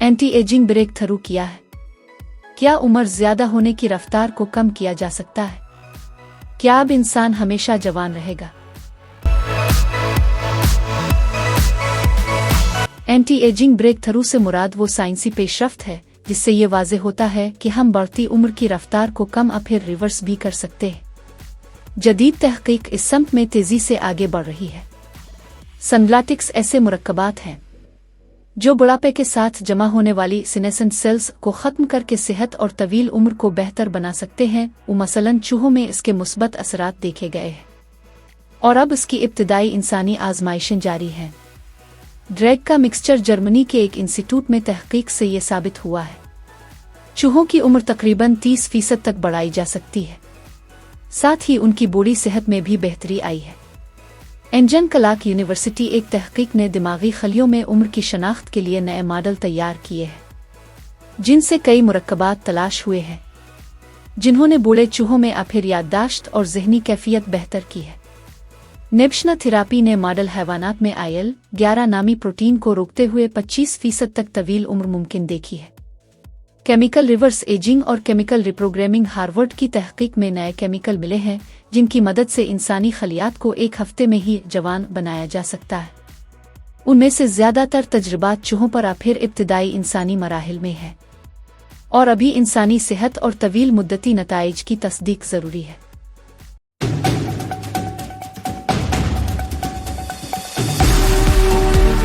Anti ageing break through किया है। क्या उम्र ज्यादा होने की रफ्तार को कम किया जा सकता है? क्या अब इंसान हमेशा जवान रहेगा? एंटी एजिंग ब्रेक थ्रू से मुराद वो साइंसी पेशरफ्त है जिससे ये वाज़ेह होता है कि हम बढ़ती उम्र की रफ्तार को कम या फिर रिवर्स भी कर सकते हैं। जदीद तहकीक इस सम्त में तेजी से आगे बढ़ रही है। सनब्लाटिक्स ऐसे मुरक्कबात हैं जो बुढ़ापे के साथ जमा होने वाली सीनेसेंट सेल्स को ख़त्म करके सेहत और तवील उम्र को बेहतर बना सकते हैं। मसलन चूहों में इसके मुस्बत असरात देखे गए हैं और अब इसकी इब्तिदाई इंसानी आजमाइशें जारी हैं। ड्रैग का मिक्सचर जर्मनी के एक इंस्टीट्यूट में तहकीक से ये साबित हुआ है। चूहों की उम्र तकरीबन 30% तक बढ़ाई जा सकती है, साथ ही उनकी बॉडी सेहत में भी बेहतरी आई है। एंजन कलाक यूनिवर्सिटी एक तहकीक ने दिमागी खलियों में उम्र की शनाख्त के लिए नए मॉडल तैयार किए हैं जिनसे कई मुरक्कबात तलाश हुए हैं जिन्होंने बूढ़े चूहों में फिर याददाश्त और जहनी कैफियत बेहतर की है। नेब्शना थेरापी ने मॉडल हैवानात में IL-11 नामी प्रोटीन को रोकते हुए 25% तक तवील उम्र मुमकिन देखी है। केमिकल रिवर्स एजिंग और केमिकल रिप्रोग्रामिंग हार्वर्ड की तहकीक में नए केमिकल मिले हैं जिनकी मदद से इंसानी खलियात को एक हफ्ते में ही जवान बनाया जा सकता है। उनमें से ज़्यादातर तजर्बात चूहों पर फिर इब्तिदाई इंसानी मराहिल में है और अभी इंसानी सेहत और तवील मुद्दती नताइज की तस्दीक ज़रूरी है।